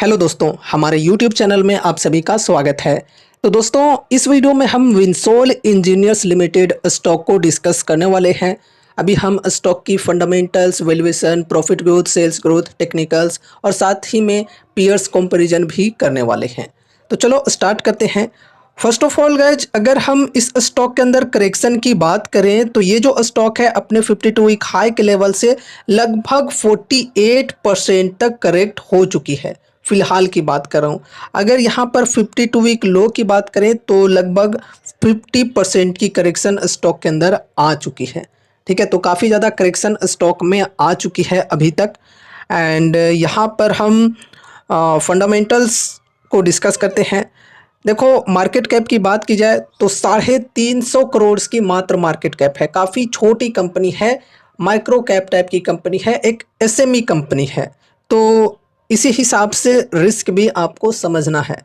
Hello दोस्तों, हमारे YouTube channel में आप सभी का स्वागत है। तो दोस्तों, इस वीडियो में हम विंसोल इंजीनियर्स लिमिटेड स्टॉक को डिस्कस करने वाले हैं। अभी हम स्टॉक की fundamentals, valuation, profit growth, sales growth, technicals और साथ ही में पीयर्स कंपैरिजन भी करने वाले हैं। तो चलो स्टार्ट करते हैं। फर्स्ट ऑफ ऑल गाइज, अगर हम इस स्टॉक के अंदर करेक्शन की बात करें तो ये जो स्टॉक है अपने 52 वीक हाई के लेवल से लगभग 48% तक करेक्ट हो चुकी है। फिलहाल की बात कर रहा हूँ। अगर यहाँ पर 52 वीक लो की बात करें तो लगभग 50% की करेक्शन स्टॉक के अंदर आ चुकी है। ठीक है, तो काफ़ी ज़्यादा करेक्शन स्टॉक में आ चुकी है अभी तक। एंड यहाँ पर हम फंडामेंटल्स को डिस्कस करते हैं। देखो, मार्केट कैप की बात की जाए तो 350 करोड़ की मात्र मार्केट कैप है। काफ़ी छोटी कंपनी है, माइक्रो कैप टाइप की कंपनी है, एक एसएमई कंपनी है। तो इसी हिसाब से रिस्क भी आपको समझना है।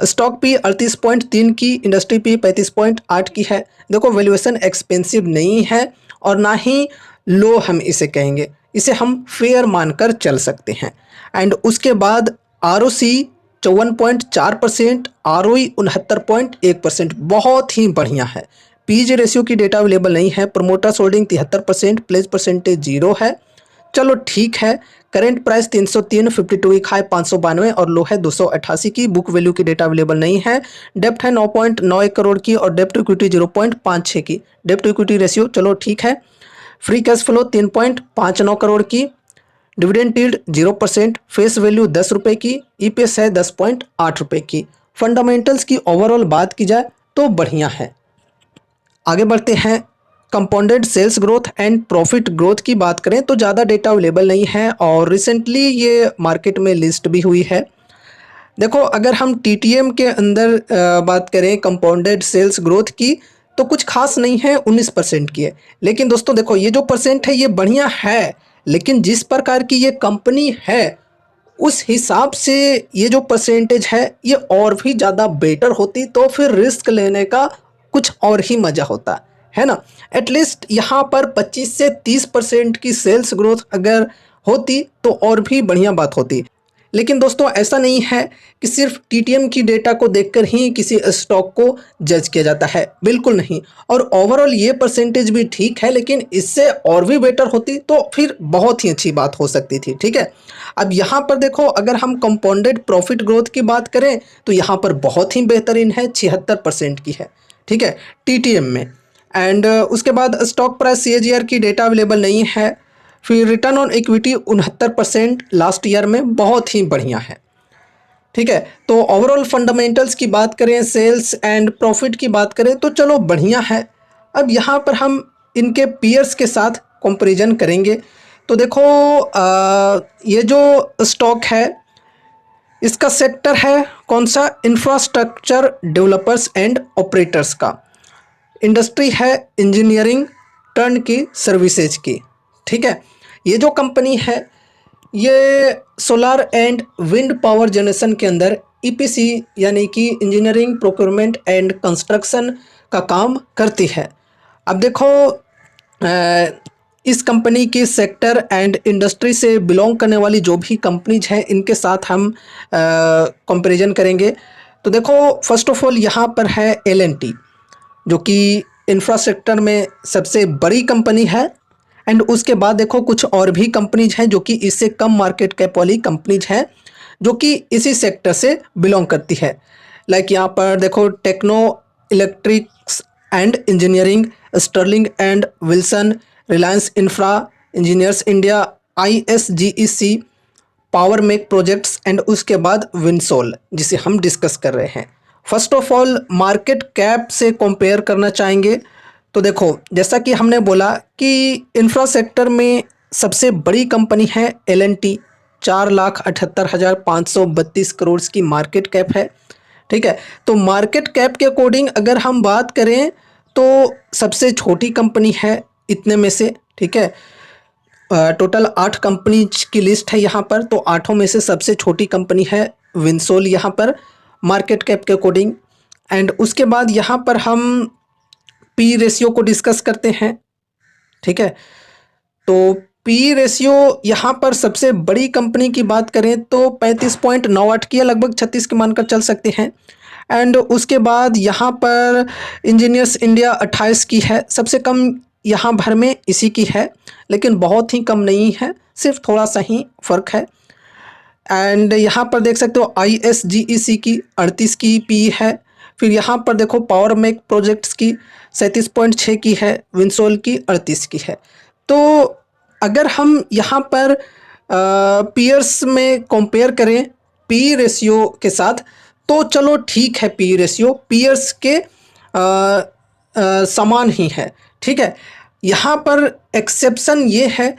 स्टॉक पी 38.3 की, इंडस्ट्री पी 35.8 की है। देखो, वैल्यूएशन एक्सपेंसिव नहीं है और ना ही लो हम इसे कहेंगे, इसे हम फेयर मानकर चल सकते हैं। एंड उसके बाद आरओसी 54.4%, आरओई 69.1%, बहुत ही बढ़िया है। पीजी रेशियो की डेटा अवेलेबल नहीं है। प्रमोटर्स होल्डिंग 73%, प्लेज परसेंटेज 0 है। चलो ठीक है। करेंट प्राइस 303, 52 वीक हाई 592 और लो है 288 की। बुक वैल्यू की डेटा अवेलेबल नहीं है। डेप्ट है 9.91 करोड़ की और डेप्ट इक्विटी 0.56 की। डेप्ट इक्विटी रेशियो चलो ठीक है। फ्री कैश फ्लो 3.59 करोड़ की। डिविडेंड यील्ड 0%, फेस वैल्यू 10 रुपये की, ईपीएस है 10.8 रुपये की। फंडामेंटल्स की ओवरऑल बात की जाए तो बढ़िया है। आगे बढ़ते हैं। Compounded sales growth and profit growth की बात करें तो ज़्यादा डेटा अवेलेबल नहीं है और रिसेंटली ये मार्केट में लिस्ट भी हुई है। देखो, अगर हम टीटीएम के अंदर बात करें कंपाउंडेड सेल्स ग्रोथ की तो कुछ खास नहीं है, 19% की है। लेकिन दोस्तों देखो, ये जो परसेंट है ये बढ़िया है, लेकिन जिस प्रकार की ये कंपनी है उस हिसाब से ये जो परसेंटेज है ये और भी ज़्यादा बेटर होती तो फिर रिस्क लेने का कुछ और ही मज़ा होता है ना। एटलीस्ट यहाँ पर 25 से 30% की सेल्स ग्रोथ अगर होती तो और भी बढ़िया बात होती। लेकिन दोस्तों, ऐसा नहीं है कि सिर्फ टीटीएम की डेटा को देखकर ही किसी स्टॉक को जज किया जाता है, बिल्कुल नहीं। और ओवरऑल ये परसेंटेज भी ठीक है, लेकिन इससे और भी बेटर होती तो फिर बहुत ही अच्छी बात हो सकती थी। ठीक है, अब यहाँ पर देखो, अगर हम कंपाउंडेड प्रॉफिट ग्रोथ की बात करें तो यहाँ पर बहुत ही बेहतरीन है, 76% की है। ठीक है, टीटीएम में। एंड उसके बाद स्टॉक प्राइस सीएजीआर की डेटा अवेलेबल नहीं है। फिर return on equity 69% last year में, बहुत ही बढ़िया है। ठीक है, तो ओवरऑल फंडामेंटल्स की बात करें, सेल्स एंड प्रॉफिट की बात करें तो चलो बढ़िया है। अब यहाँ पर हम इनके पीयर्स के साथ कंपैरिजन करेंगे। तो देखो, ये जो स्टॉक है इसका सेक्टर है कौन सा? इंफ्रास्ट्रक्चर डेवलपर्स एंड ऑपरेटर्स का। इंडस्ट्री है इंजीनियरिंग टर्न की सर्विसेज की। ठीक है, ये जो कंपनी है ये solar and wind power generation के अंदर ईपीसी यानी कि इंजीनियरिंग प्रोक्योरमेंट एंड कंस्ट्रक्शन का काम करती है। अब देखो, इस कंपनी की सेक्टर एंड इंडस्ट्री से बिलोंग करने वाली जो भी कंपनीज हैं इनके साथ हम कंपैरिजन करेंगे। तो देखो, फर्स्ट ऑफ ऑल यहाँ पर है एल&टी, जो कि इंफ्रास्ट्रक्चर में सबसे बड़ी कंपनी है। एंड उसके बाद देखो कुछ और भी कंपनीज हैं जो कि इससे कम मार्केट कैप वाली कंपनीज हैं जो कि इसी सेक्टर से बिलोंग करती है। लाइक यहाँ पर देखो, Techno Electrics and Engineering, Sterling and Wilson, Reliance Infra, Engineers India, ISGEC, Power Mech Projects and उसके बाद विंसोल, जिसे हम डिस्कस कर रहे हैं। First of all market cap से कंपेयर करना चाहेंगे तो देखो, जैसा कि हमने बोला कि इंफ्रा सेक्टर में सबसे बड़ी कंपनी है एल&टी, 4,78,532 करोड़ की मार्केट कैप है। ठीक है, तो मार्केट कैप के अकॉर्डिंग अगर हम बात करें तो सबसे छोटी कंपनी है इतने में से। ठीक है, टोटल 8 कंपनी की लिस्ट है यहाँ पर, तो 8 में से सबसे छोटी कंपनी है विंसोल यहाँ पर मार्केट कैप के अकॉर्डिंग। एंड उसके बाद यहाँ पर हम पी रेशियो को डिस्कस करते हैं। ठीक है, तो पी रेशियो यहाँ पर सबसे बड़ी कंपनी की बात करें तो 35.98 की है, लगभग 36 के मानकर चल सकते हैं। एंड उसके बाद यहाँ पर इंजीनियर्स इंडिया 28 की है, सबसे कम यहाँ भर में इसी की है, लेकिन बहुत ही कम नहीं है, सिर्फ थोड़ा सा ही फ़र्क है। एंड यहाँ पर देख सकते हो ISGEC की 38 की पी है। फिर यहाँ पर देखो पावर मेक प्रोजेक्ट्स की 37.6 की है, विंसोल की 38 की है। तो अगर हम यहाँ पर पीयर्स में कंपेयर करें पी रेशियो के साथ, तो चलो ठीक है, पी रेशियो पीयर्स के समान ही है, ठीक है। यहाँ पर एक्सेप्शन ये है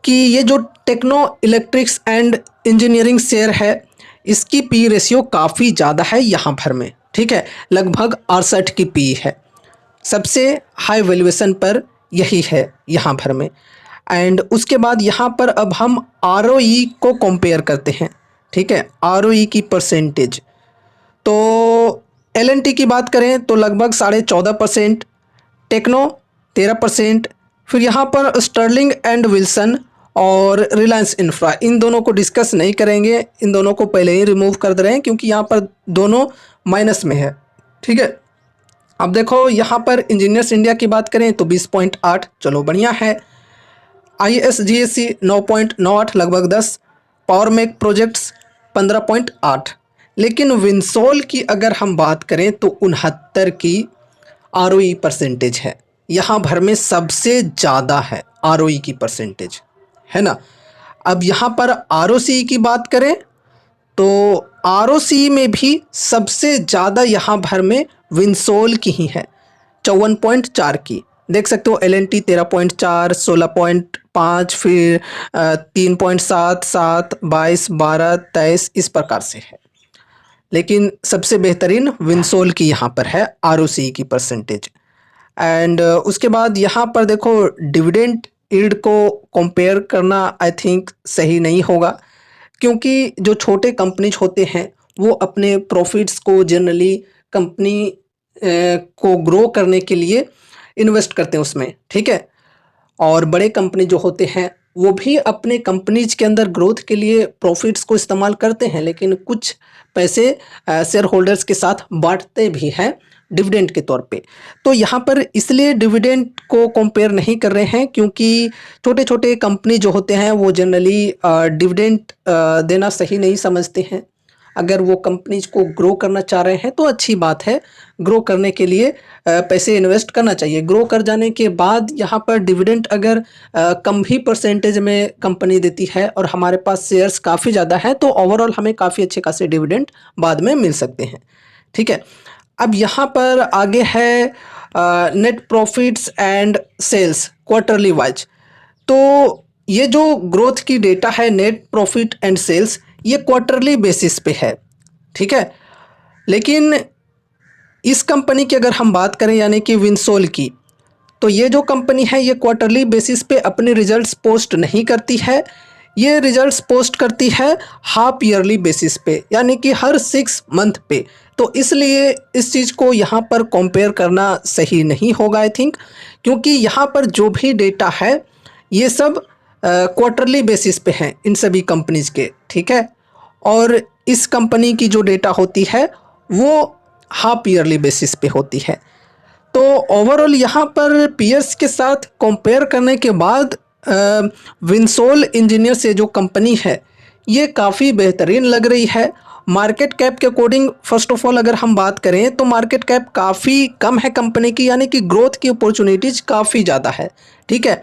कि ये जो Techno Electrics and Engineering share है, इसकी पी रेशियो काफ़ी ज़्यादा है यहाँ भर में, ठीक है, लगभग 68 की पी है, सबसे हाई वैल्यूएशन पर यही है यहाँ भर में। एंड उसके बाद यहाँ पर अब हम ROE को कंपेयर करते हैं, ठीक है, ROE की परसेंटेज। तो L&T की बात करें तो लगभग 14.5%, टेक्नो 13%, फिर यहाँ पर स्टर्लिंग एंड विल्सन और रिलायंस इंफ्रा, इन दोनों को डिस्कस नहीं करेंगे, इन दोनों को पहले ही रिमूव कर दे रहे हैं क्योंकि यहाँ पर दोनों माइनस में है, ठीक है। अब देखो यहाँ पर इंजीनियर्स इंडिया की बात करें तो 20.8, चलो बढ़िया है। ISGEC 9.98, लगभग 10, पावर मेक प्रोजेक्ट्स 15.8। लेकिन विंसोल की अगर हम बात करें तो 69 की ROE परसेंटेज है, यहाँ भर में सबसे ज़्यादा है ROE की परसेंटेज, है ना। अब यहाँ पर ROCE की बात करें तो ROCE में भी सबसे ज़्यादा यहाँ भर में विंसोल की ही है, 54.4 की। देख सकते हो L&T 13.4, 16.5, फिर 3.7, 7, 22, 12, 23, इस प्रकार से है। लेकिन सबसे बेहतरीन विंसोल की यहाँ पर है ROCE की परसेंटेज। एंड उसके बाद यहाँ पर देखो डिविडेंड यील्ड को कंपेयर करना आई थिंक सही नहीं होगा, क्योंकि जो छोटे कंपनीज होते हैं वो अपने प्रॉफिट्स को जनरली कंपनी को ग्रो करने के लिए इन्वेस्ट करते हैं उसमें, ठीक है। और बड़े कंपनी जो होते हैं वो भी अपने कंपनीज के अंदर ग्रोथ के लिए प्रॉफिट्स को इस्तेमाल करते हैं, लेकिन कुछ पैसे शेयर होल्डर्स के साथ बांटते भी हैं डिविडेंड के तौर पे। तो यहाँ पर इसलिए डिविडेंड को कंपेयर नहीं कर रहे हैं, क्योंकि छोटे छोटे कंपनी जो होते हैं वो जनरली डिविडेंड देना सही नहीं समझते हैं। अगर वो कंपनीज को ग्रो करना चाह रहे हैं तो अच्छी बात है, ग्रो करने के लिए पैसे इन्वेस्ट करना चाहिए। ग्रो कर जाने के बाद यहाँ पर डिविडेंड अगर कम भी परसेंटेज में कंपनी देती है और हमारे पास शेयर्स काफ़ी ज़्यादा है तो ओवरऑल हमें काफ़ी अच्छे खासे डिविडेंड बाद में मिल सकते हैं, ठीक है। अब यहाँ पर आगे है net profits and sales quarterly wise. तो ये जो ग्रोथ की डेटा है नेट प्रॉफिट एंड सेल्स, ये क्वार्टरली बेसिस पे है, ठीक है। लेकिन इस कंपनी की अगर हम बात करें यानी कि विंसोल की, तो ये जो कंपनी है ये क्वार्टरली बेसिस पे अपने रिजल्ट्स पोस्ट नहीं करती है, ये रिजल्ट्स पोस्ट करती है हाफ ईयरली बेसिस पे, यानी कि हर 6 मंथ पे। तो इसलिए इस चीज़ को यहाँ पर कंपेयर करना सही नहीं होगा आई थिंक, क्योंकि यहाँ पर जो भी डेटा है ये सब क्वार्टरली बेसिस पे हैं इन सभी कंपनीज के, ठीक है। और इस कंपनी की जो डेटा होती है वो हाफ ईयरली बेसिस पे होती है। तो ओवरऑल यहाँ पर पीयर्स के साथ कंपेयर करने के बाद विंसोल इंजीनियर से जो कंपनी है ये काफ़ी बेहतरीन लग रही है। मार्केट कैप के अकॉर्डिंग फर्स्ट ऑफ ऑल अगर हम बात करें तो मार्केट कैप काफ़ी कम है कंपनी की, यानी कि ग्रोथ की अपॉर्चुनिटीज़ काफ़ी ज़्यादा है, ठीक है।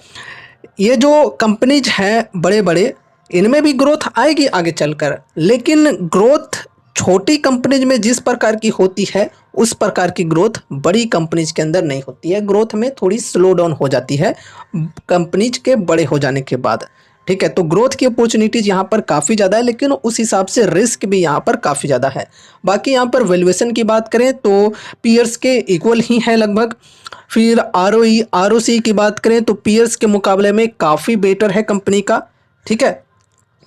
ये जो कंपनीज हैं बड़े बड़े, इनमें भी ग्रोथ आएगी आगे चलकर, लेकिन ग्रोथ छोटी कंपनीज में जिस प्रकार की होती है उस प्रकार की ग्रोथ बड़ी कंपनीज के अंदर नहीं होती है। ग्रोथ में थोड़ी स्लो डाउन हो जाती है कंपनीज के बड़े हो जाने के बाद, ठीक है। तो ग्रोथ की अपॉर्चुनिटीज़ यहाँ पर काफ़ी ज़्यादा है, लेकिन उस हिसाब से रिस्क भी यहाँ पर काफ़ी ज़्यादा है। बाकी यहाँ पर वैल्यूएशन की बात करें तो पीयर्स के इक्वल ही है लगभग। फिर ROE ROCE की बात करें तो पीयर्स के मुकाबले में काफ़ी बेटर है कंपनी का, ठीक है।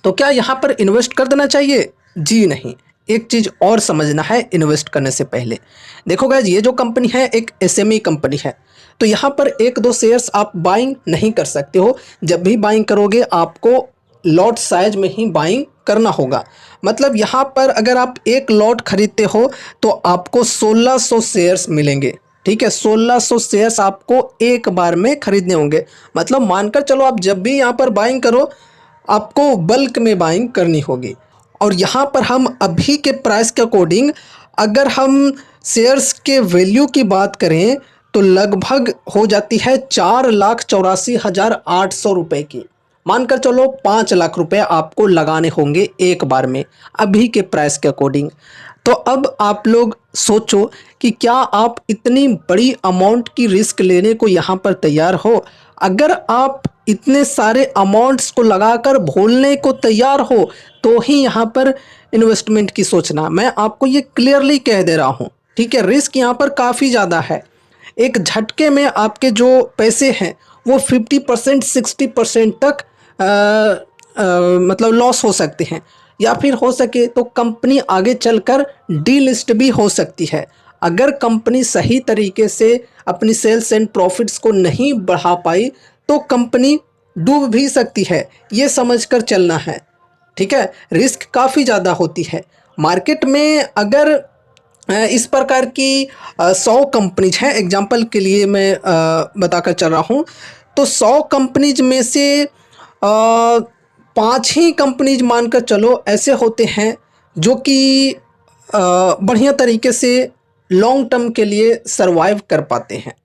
तो क्या यहाँ पर इन्वेस्ट कर देना चाहिए? जी नहीं, एक चीज़ और समझना है इन्वेस्ट करने से पहले। देखो गाइज, ये जो कंपनी है एक एसएमई कंपनी है, तो यहाँ पर एक दो शेयर्स आप बाइंग नहीं कर सकते हो। जब भी बाइंग करोगे आपको लॉट साइज में ही बाइंग करना होगा। मतलब यहाँ पर अगर आप एक लॉट खरीदते हो तो आपको 1600 शेयर्स मिलेंगे। ठीक है, 1600 शेयर्स आपको एक बार में खरीदने होंगे। मतलब मानकर चलो आप जब भी यहाँ पर बाइंग करो आपको बल्क में बाइंग करनी होगी। और यहाँ पर हम अभी के प्राइस के अकॉर्डिंग अगर हम शेयर्स के वैल्यू की बात करें तो लगभग हो जाती है 4,84,800 रुपये की। मानकर चलो 5 लाख रुपए आपको लगाने होंगे एक बार में अभी के प्राइस के अकॉर्डिंग। तो अब आप लोग सोचो कि क्या आप इतनी बड़ी अमाउंट की रिस्क लेने को यहाँ पर तैयार हो? अगर आप इतने सारे अमाउंट्स को लगाकर भूलने को तैयार हो तो ही यहाँ पर इन्वेस्टमेंट की सोचना। मैं आपको ये क्लियरली कह दे रहा हूँ। ठीक है, रिस्क यहाँ पर काफ़ी ज़्यादा है। एक झटके में आपके जो पैसे हैं वो 50% 60% तक मतलब लॉस हो सकते हैं, या फिर हो सके तो कंपनी आगे चलकर डीलिस्ट भी हो सकती है। अगर कंपनी सही तरीके से अपनी सेल्स एंड प्रॉफिट्स को नहीं बढ़ा पाई तो कंपनी डूब भी सकती है, ये समझकर चलना है। ठीक है, रिस्क काफ़ी ज़्यादा होती है मार्केट में। अगर इस प्रकार की 100 कंपनीज हैं, एग्जांपल के लिए मैं बताकर चल रहा हूँ, तो 100 कंपनीज में से 5 ही कंपनीज मानकर चलो ऐसे होते हैं जो कि बढ़िया तरीके से लॉन्ग टर्म के लिए सरवाइव कर पाते हैं।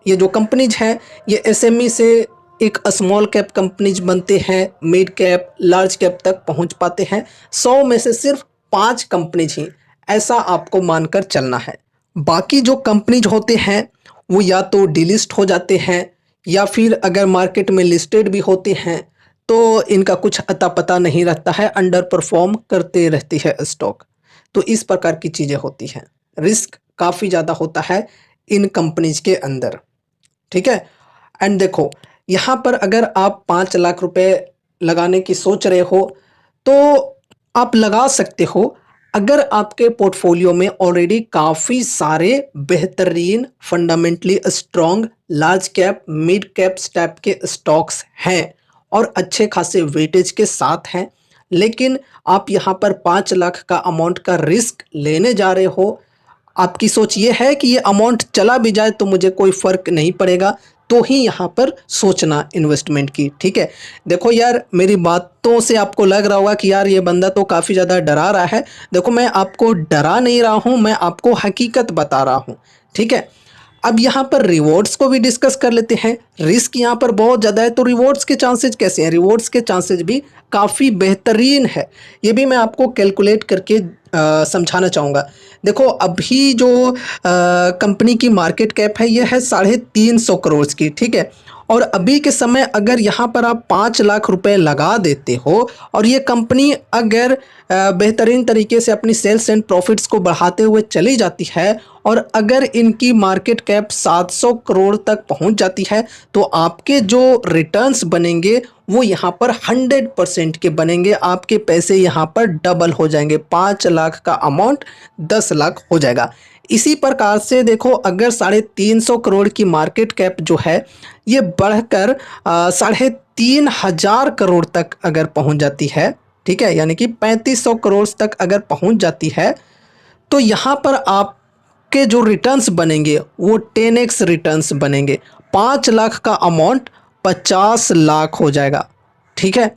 ये जो कंपनीज हैं ये एसएमई से एक स्मॉल कैप कंपनीज बनते हैं, मिड कैप लार्ज कैप तक पहुंच पाते हैं। 100 में से सिर्फ 5 कंपनीज ही, ऐसा आपको मानकर चलना है। बाकी जो कंपनीज होते हैं वो या तो डिलिस्ट हो जाते हैं या फिर अगर मार्केट में लिस्टेड भी होते हैं तो इनका कुछ अता पता नहीं रहता है, अंडर परफॉर्म करते रहती है स्टॉक। तो इस प्रकार की चीज़ें होती हैं, रिस्क काफ़ी ज़्यादा होता है इन कंपनीज के अंदर। ठीक है, एंड देखो यहाँ पर अगर आप 5 लाख रुपए लगाने की सोच रहे हो तो आप लगा सकते हो अगर आपके पोर्टफोलियो में ऑलरेडी काफ़ी सारे बेहतरीन fundamentally strong large cap mid cap type के स्टॉक्स हैं और अच्छे खासे वेटेज के साथ हैं, लेकिन आप यहाँ पर 5 लाख का अमाउंट का रिस्क लेने जा रहे हो। आपकी सोच ये है कि ये अमाउंट चला भी जाए तो मुझे कोई फ़र्क नहीं पड़ेगा, तो ही यहाँ पर सोचना इन्वेस्टमेंट की। ठीक है, देखो यार मेरी बातों से आपको लग रहा होगा कि यार ये बंदा तो काफ़ी ज़्यादा डरा रहा है। देखो मैं आपको डरा नहीं रहा हूँ, मैं आपको हकीकत बता रहा हूँ। ठीक है, अब यहाँ पर रिवॉर्ड्स को भी डिस्कस कर लेते हैं। रिस्क यहाँ पर बहुत ज़्यादा है तो रिवॉर्ड्स के चांसेज कैसे हैं? रिवॉर्ड्स के चांसेज भी काफ़ी बेहतरीन है, ये भी मैं आपको कैलकुलेट करके समझाना चाहूँगा। देखो अभी जो कंपनी की मार्केट कैप है ये है 350 करोड़ की। ठीक है, और अभी के समय अगर यहाँ पर आप 5 लाख रुपए लगा देते हो और ये कंपनी अगर बेहतरीन तरीके से अपनी सेल्स एंड प्रॉफिट्स को बढ़ाते हुए चली जाती है और अगर इनकी मार्केट कैप 700 करोड़ तक पहुंच जाती है तो आपके जो रिटर्न्स बनेंगे वो यहाँ पर 100% के बनेंगे। आपके पैसे यहाँ पर डबल हो जाएंगे, 5 लाख का अमाउंट 10 लाख हो जाएगा। इसी प्रकार से देखो अगर 350 करोड़ की मार्केट कैप जो है ये बढ़कर 3,500 करोड़ तक अगर पहुंच जाती है, ठीक है, यानी कि 3500 करोड़ तक अगर पहुंच जाती है तो यहाँ पर आपके जो रिटर्न्स बनेंगे वो 10x रिटर्न्स बनेंगे। 5 लाख का अमाउंट 50 लाख हो जाएगा। ठीक है,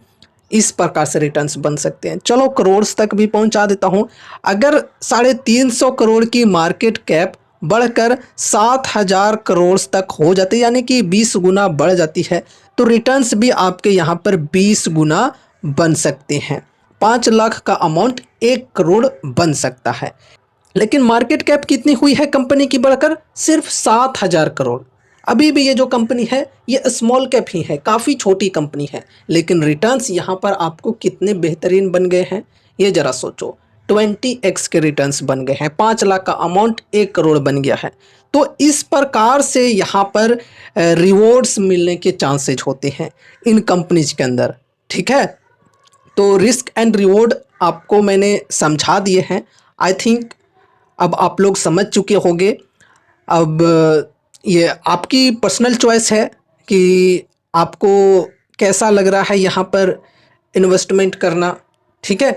इस प्रकार से रिटर्न्स बन सकते हैं। चलो करोड़ तक भी पहुंचा देता हूं। अगर 350 करोड़ की मार्केट कैप बढ़कर 7,000 करोड़ तक हो जाती है, यानी कि 20 गुना बढ़ जाती है, तो रिटर्न्स भी आपके यहाँ पर 20 गुना बन सकते हैं। 5 लाख का अमाउंट 1 करोड़ बन सकता है। लेकिन मार्केट कैप कितनी हुई है कंपनी की बढ़कर? सिर्फ 7,000 करोड़। अभी भी ये जो कंपनी है ये स्मॉल कैप ही है, काफ़ी छोटी कंपनी है, लेकिन रिटर्न्स यहाँ पर आपको कितने बेहतरीन बन गए हैं ये ज़रा सोचो। 20x के रिटर्न्स बन गए हैं, 5 लाख का अमाउंट 1 करोड़ बन गया है। तो इस प्रकार से यहाँ पर रिवॉर्ड्स मिलने के चांसेज होते हैं इन कंपनीज के अंदर। ठीक है, तो रिस्क एंड रिवॉर्ड आपको मैंने समझा दिए हैं। आई थिंक अब आप लोग समझ चुके होंगे। अब ये आपकी पर्सनल चॉइस है कि आपको कैसा लग रहा है यहाँ पर इन्वेस्टमेंट करना, ठीक है?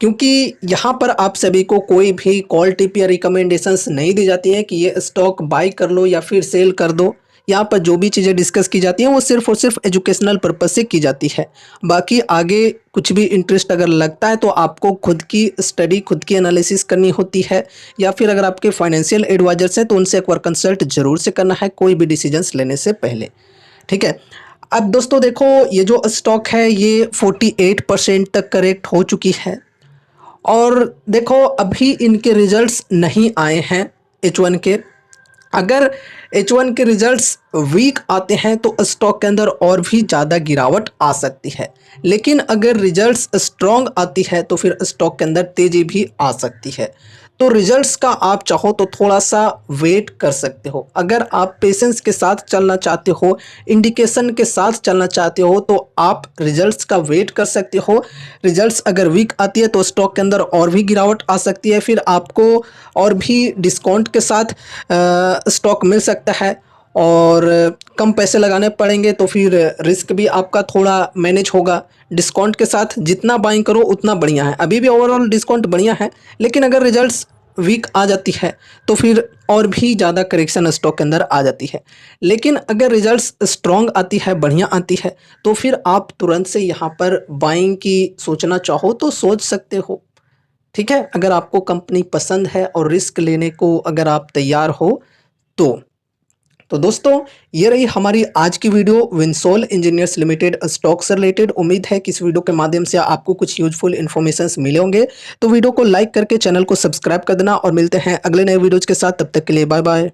क्योंकि यहाँ पर आप सभी को कोई भी कॉल टिप या रिकमेंडेशंस नहीं दी जाती है कि ये स्टॉक बाय कर लो या फिर सेल कर दो। यहाँ पर जो भी चीज़ें डिस्कस की जाती हैं वो सिर्फ और सिर्फ एजुकेशनल पर्पज से की जाती है। बाकी आगे कुछ भी इंटरेस्ट अगर लगता है तो आपको खुद की स्टडी, खुद की एनालिसिस करनी होती है, या फिर अगर आपके फाइनेंशियल एडवाइजर्स हैं तो उनसे एक बार कंसल्ट जरूर से करना है कोई भी डिसीजंस लेने से पहले, ठीक है? अब दोस्तों देखो, ये जो स्टॉक है ये 48% तक करेक्ट हो चुकी है, और देखो अभी इनके रिजल्ट्स नहीं आए हैं H1 के। अगर H1 के रिजल्ट्स वीक आते हैं तो स्टॉक के अंदर और भी ज़्यादा गिरावट आ सकती है, लेकिन अगर रिजल्ट्स स्ट्रॉन्ग आती है तो फिर स्टॉक के अंदर तेज़ी भी आ सकती है। तो रिजल्ट्स का आप चाहो तो थोड़ा सा वेट कर सकते हो। अगर आप पेशेंस के साथ चलना चाहते हो, इंडिकेशन के साथ चलना चाहते हो, तो आप रिजल्ट्स का वेट कर सकते हो। रिजल्ट्स अगर वीक आती है तो स्टॉक के अंदर और भी गिरावट आ सकती है, फिर आपको और भी डिस्काउंट के साथ स्टॉक मिल सकता है, और कम पैसे लगाने पड़ेंगे तो फिर रिस्क भी आपका थोड़ा मैनेज होगा। डिस्काउंट के साथ जितना बाइंग करो उतना बढ़िया है। अभी भी ओवरऑल डिस्काउंट बढ़िया है, लेकिन अगर रिजल्ट्स वीक आ जाती है तो फिर और भी ज़्यादा करेक्शन स्टॉक के अंदर आ जाती है। लेकिन अगर रिजल्ट्स स्ट्रॉन्ग आती है, बढ़िया आती है, तो फिर आप तुरंत से यहाँ पर बाइंग की सोचना चाहो तो सोच सकते हो, ठीक है? अगर आपको कंपनी पसंद है और रिस्क लेने को अगर आप तैयार हो तो दोस्तों ये रही हमारी आज की वीडियो विंसोल इंजीनियर्स लिमिटेड स्टॉक से रिलेटेड। उम्मीद है कि इस वीडियो के माध्यम से आपको कुछ यूजफुल इन्फॉर्मेशंस मिले होंगे। तो वीडियो को लाइक करके चैनल को सब्सक्राइब कर देना, और मिलते हैं अगले नए वीडियोज के साथ। तब तक के लिए बाय बाय।